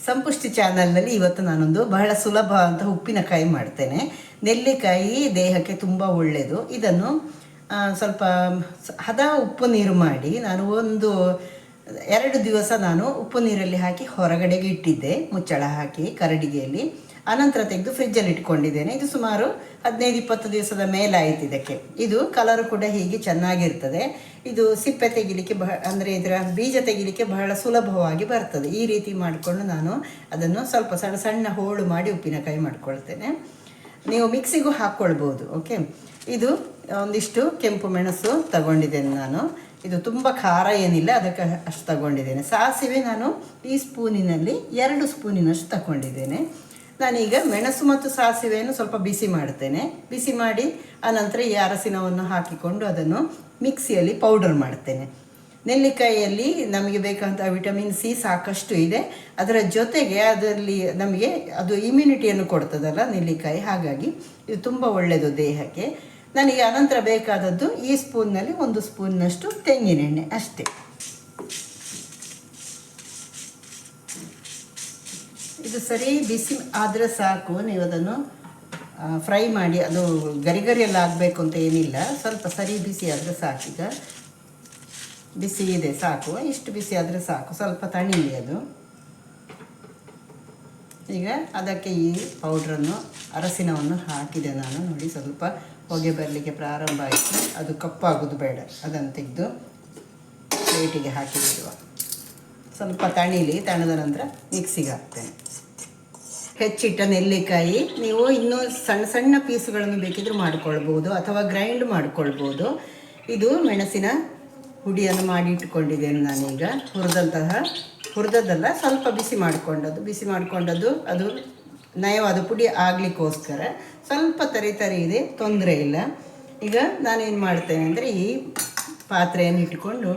ಸಂಪುಷ್ಟಿ ಚಾನಲ್ನಲ್ಲಿ ಇವತ್ತು ನಾನೊಂದು ಬಹಳ ಸುಲಭ ಅಂತ ಉಪ್ಪಿನಕಾಯಿ ಮಾಡ್ತೇನೆ. ನೆಲ್ಲಿಕಾಯಿ ದೇಹಕ್ಕೆ ತುಂಬ ಒಳ್ಳೆಯದು. ಇದನ್ನು ಸ್ವಲ್ಪ ಹದ ಉಪ್ಪು ನೀರು ಮಾಡಿ ನಾನು 2 ದಿವಸ ಉಪ್ಪು ನೀರಲ್ಲಿ ಹಾಕಿ ಹೊರಗಡೆಗೆ ಇಟ್ಟಿದ್ದೆ, ಮುಚ್ಚಳ ಹಾಕಿ ಕರಡಿಗೆಯಲ್ಲಿ. ಅನಂತರ ತೆಗೆದು ಫ್ರಿಜ್ಜಲ್ಲಿ ಇಟ್ಕೊಂಡಿದ್ದೇನೆ. ಇದು ಸುಮಾರು 15-20 ದಿವಸದ ಮೇಲಾಯಿತು ಇದಕ್ಕೆ. ಇದು ಕಲರು ಕೂಡ ಹೀಗೆ ಚೆನ್ನಾಗಿರ್ತದೆ. ಇದು ಸಿಪ್ಪೆ ತೆಗಿಲಿಕ್ಕೆ ಅಂದರೆ ಇದರ ಬೀಜ ತೆಗಿಲಿಕ್ಕೆ ಬಹಳ ಸುಲಭವಾಗಿ ಬರ್ತದೆ. ಈ ರೀತಿ ಮಾಡಿಕೊಂಡು ನಾನು ಅದನ್ನು ಸ್ವಲ್ಪ ಸಣ್ಣ ಸಣ್ಣ ಹೋಳು ಮಾಡಿ ಉಪ್ಪಿನಕಾಯಿ ಮಾಡ್ಕೊಳ್ತೇನೆ. ನೀವು ಮಿಕ್ಸಿಗೂ ಹಾಕ್ಕೊಳ್ಬೋದು. ಓಕೆ, ಇದು ಒಂದಿಷ್ಟು ಕೆಂಪು ಮೆಣಸು ತಗೊಂಡಿದ್ದೇನೆ ನಾನು. ಇದು ತುಂಬ ಖಾರ ಏನಿಲ್ಲ, ಅದಕ್ಕೆ ಅಷ್ಟು ತಗೊಂಡಿದ್ದೇನೆ. ಸಾಸಿವೆ ನಾನು ಈ ಸ್ಪೂನಿನಲ್ಲಿ 2 ಸ್ಪೂನಿನಷ್ಟು ತಗೊಂಡಿದ್ದೇನೆ. ನಾನೀಗ ಮೆಣಸು ಮತ್ತು ಸಾಸಿವೆಯನ್ನು ಸ್ವಲ್ಪ ಬಿಸಿ ಮಾಡ್ತೇನೆ. ಬಿಸಿ ಮಾಡಿ ಆನಂತರ ಈ ಅರಸಿನವನ್ನು ಹಾಕಿಕೊಂಡು ಅದನ್ನು ಮಿಕ್ಸಿಯಲ್ಲಿ ಪೌಡರ್ ಮಾಡ್ತೇನೆ. ನೆಲ್ಲಿಕಾಯಿಯಲ್ಲಿ ನಮಗೆ ಬೇಕಾದಂಥ ವಿಟಮಿನ್ ಸಿ ಸಾಕಷ್ಟು ಇದೆ. ಅದರ ಜೊತೆಗೆ ಅದರಲ್ಲಿ ನಮಗೆ ಅದು ಇಮ್ಯುನಿಟಿಯನ್ನು ಕೊಡ್ತದಲ್ಲ ನೆಲ್ಲಿಕಾಯಿ, ಹಾಗಾಗಿ ಇದು ತುಂಬ ಒಳ್ಳೆಯದು ದೇಹಕ್ಕೆ. ನನಗೆ ಅನಂತರ ಬೇಕಾದದ್ದು ಈ ಸ್ಪೂನ್ನಲ್ಲಿ 1 ಸ್ಪೂನ್ನಷ್ಟು ತೆಂಗಿನೆಣ್ಣೆ ಅಷ್ಟೇ. ಇದು ಸರಿ ಬಿಸಿ ಆದರೆ ಸಾಕು. ನೀವು ಅದನ್ನು ಫ್ರೈ ಮಾಡಿ, ಅದು ಗರಿಗರಿಯೆಲ್ಲ ಆಗಬೇಕು ಅಂತ ಏನಿಲ್ಲ, ಸ್ವಲ್ಪ ಸರಿ ಬಿಸಿ ಆದರೆ ಸಾಕು. ಈಗ ಬಿಸಿ ಇದೆ, ಸಾಕು, ಇಷ್ಟು ಬಿಸಿ ಆದರೆ ಸಾಕು, ಸ್ವಲ್ಪ ತಣಿಲಿ ಅದು. ಈಗ ಅದಕ್ಕೆ ಈ ಪೌಡ್ರನ್ನು ಅರಸಿನವನ್ನು ಹಾಕಿದೆ ನಾನು. ನೋಡಿ, ಸ್ವಲ್ಪ ಹೊಗೆ ಬರಲಿಕ್ಕೆ ಪ್ರಾರಂಭ ಆಯಿತು. ಅದು ಕಪ್ಪಾಗೋದು ಬೇಡ, ಅದನ್ನು ತೆಗೆದು ಪ್ಲೇಟಿಗೆ ಹಾಕಿಬಿಡುವ. ಸ್ವಲ್ಪ ತಣಿಲಿ, ತಣದ ನಂತರ ಮಿಕ್ಸಿಗೆ ಹಾಕ್ತೇನೆ. ಹೆಚ್ಚಿಟ್ಟ ನೆಲ್ಲಿಕಾಯಿ ನೀವು ಇನ್ನೂ ಸಣ್ಣ ಸಣ್ಣ ಪೀಸುಗಳನ್ನು ಬೇಕಿದ್ರೂ ಮಾಡ್ಕೊಳ್ಬೋದು ಅಥವಾ ಗ್ರೈಂಡ್ ಮಾಡ್ಕೊಳ್ಬೋದು. ಇದು ಮೆಣಸಿನ ಹುಡಿಯನ್ನು ಮಾಡಿ ಇಟ್ಕೊಂಡಿದ್ದೇನೆ ನಾನೀಗ. ಹುರಿದದ್ದಲ್ಲ, ಸ್ವಲ್ಪ ಬಿಸಿ ಮಾಡಿಕೊಂಡದ್ದು. ಅದು ನಯವಾದ ಪುಡಿ ಆಗಲಿಕ್ಕೋಸ್ಕರ ಸ್ವಲ್ಪ ತರಿ ಇದೆ, ತೊಂದರೆ ಇಲ್ಲ. ಈಗ ನಾನೇನು ಮಾಡ್ತೇನೆ ಅಂದರೆ ಈ ಪಾತ್ರೆಯನ್ನು ಇಟ್ಟುಕೊಂಡು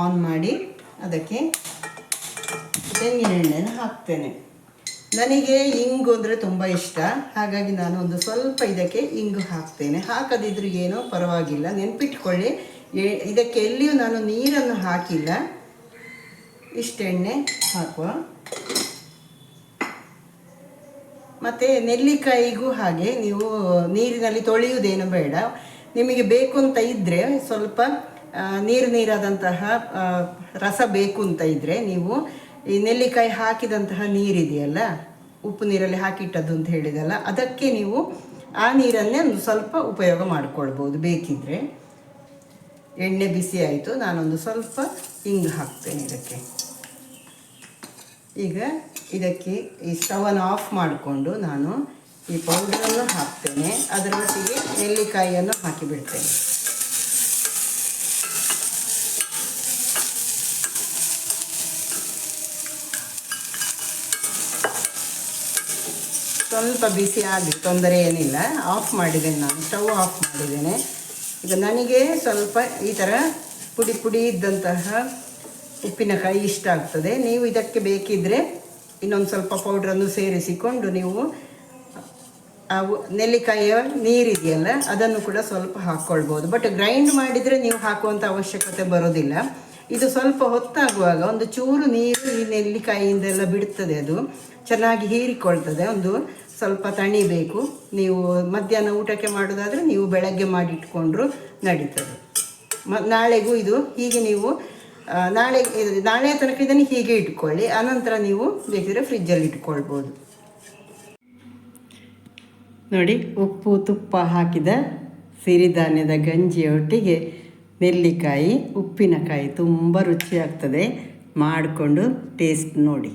ಆನ್ ಮಾಡಿ ಅದಕ್ಕೆ ತೆಂಗಿನ ಎಣ್ಣೆಯನ್ನು ಹಾಕ್ತೇನೆ. ನನಗೆ ಇಂಗು ಅಂದರೆ ತುಂಬ ಇಷ್ಟ, ಹಾಗಾಗಿ ನಾನು ಒಂದು ಸ್ವಲ್ಪ ಇದಕ್ಕೆ ಇಂಗು ಹಾಕ್ತೇನೆ. ಹಾಕದಿದ್ರೂ ಏನೋ ಪರವಾಗಿಲ್ಲ, ನೆನಪಿಟ್ಕೊಳ್ಳಿ. ಇದಕ್ಕೆ ಎಲ್ಲಿಯೂ ನಾನು ನೀರನ್ನು ಹಾಕಿಲ್ಲ, ಇಷ್ಟು ಎಣ್ಣೆ ಹಾಕುವ. ಮತ್ತು ನೆಲ್ಲಿಕಾಯಿಗೂ ಹಾಗೆ ನೀವು ನೀರಿನಲ್ಲಿ ತೊಳೆಯುವುದೇನು ಬೇಡ. ನಿಮಗೆ ಬೇಕು ಅಂತ ಇದ್ದರೆ ಸ್ವಲ್ಪ ನೀರಾದಂತಹ ರಸ ಬೇಕು ಅಂತ ಇದ್ದರೆ ನೀವು ಈ ನೆಲ್ಲಿಕಾಯಿ ಹಾಕಿದಂತಹ ನೀರಿದೆಯಲ್ಲ, ಉಪ್ಪು ನೀರಲ್ಲಿ ಹಾಕಿಟ್ಟದ್ದು ಅಂತ ಹೇಳಿದಲ್ಲ, ಅದಕ್ಕೆ ನೀವು ಆ ನೀರನ್ನೇ ಒಂದು ಸ್ವಲ್ಪ ಉಪಯೋಗ ಮಾಡಿಕೊಳ್ಬೋದು ಬೇಕಿದ್ದರೆ. ಎಣ್ಣೆ ಬಿಸಿ ಆಯಿತು, ನಾನೊಂದು ಸ್ವಲ್ಪ ಇಂಗು ಹಾಕ್ತೇನೆ ಇದಕ್ಕೆ. ಈಗ ಇದಕ್ಕೆ ಈ ಸ್ಟವನ್ನು ಆಫ್ ಮಾಡಿಕೊಂಡು ನಾನು ಈ ಪೌಡರನ್ನು ಹಾಕ್ತೇನೆ. ಅದರೊಟ್ಟಿಗೆ ನೆಲ್ಲಿಕಾಯಿಯನ್ನು ಹಾಕಿಬಿಡ್ತೇನೆ. ಸ್ವಲ್ಪ ಬಿಸಿ ಆಗಿ ತೊಂದರೆ ಏನಿಲ್ಲ. ಆಫ್ ಮಾಡಿದ್ದೇನೆ ನಾನು, ಸ್ಟವ್ ಆಫ್ ಮಾಡಿದ್ದೇನೆ. ಈಗ ನನಗೆ ಸ್ವಲ್ಪ ಈ ಥರ ಪುಡಿ ಇದ್ದಂತಹ ಉಪ್ಪಿನಕಾಯಿ ಇಷ್ಟ ಆಗ್ತದೆ. ನೀವು ಇದಕ್ಕೆ ಬೇಕಿದ್ದರೆ ಇನ್ನೊಂದು ಸ್ವಲ್ಪ ಪೌಡ್ರನ್ನು ಸೇರಿಸಿಕೊಂಡು ನೀವು ನೆಲ್ಲಿಕಾಯಿಯ ನೀರಿದೆಯಲ್ಲ ಅದನ್ನು ಕೂಡ ಸ್ವಲ್ಪ ಹಾಕ್ಕೊಳ್ಬೋದು. ಬಟ್ ಗ್ರೈಂಡ್ ಮಾಡಿದರೆ ನೀವು ಹಾಕುವಂಥ ಅವಶ್ಯಕತೆ ಬರೋದಿಲ್ಲ. ಇದು ಸ್ವಲ್ಪ ಹೊತ್ತಾಗುವಾಗ ಒಂದು ಚೂರು ನೀರು ಈ ನೆಲ್ಲಿಕಾಯಿಯಿಂದೆಲ್ಲ ಬಿಡ್ತದೆ, ಅದು ಚೆನ್ನಾಗಿ ಹೀರಿಕೊಳ್ತದೆ. ಒಂದು ಸ್ವಲ್ಪ ತಣಿಬೇಕು. ನೀವು ಮಧ್ಯಾಹ್ನ ಊಟಕ್ಕೆ ಮಾಡೋದಾದರೆ ನೀವು ಬೆಳಗ್ಗೆ ಮಾಡಿಟ್ಕೊಂಡ್ರು ನಡೀತದೆ. ನಾಳೆಗೂ ಇದು ಹೀಗೆ ನೀವು ನಾಳೆ ತನಕ ಇದನ್ನು ಹೀಗೆ ಇಟ್ಕೊಳ್ಳಿ. ಆನಂತರ ನೀವು ಬೇಕಿದ್ರೆ ಫ್ರಿಜ್ಜಲ್ಲಿ ಇಟ್ಕೊಳ್ಬೋದು. ನೋಡಿ, ಉಪ್ಪು ತುಪ್ಪ ಹಾಕಿದ ಸಿರಿಧಾನ್ಯದ ಗಂಜಿಯೊಟ್ಟಿಗೆ ನೆಲ್ಲಿಕಾಯಿ ಉಪ್ಪಿನಕಾಯಿ ತುಂಬ ರುಚಿಯಾಗ್ತದೆ. ಮಾಡಿಕೊಂಡು ಟೇಸ್ಟ್ ನೋಡಿ.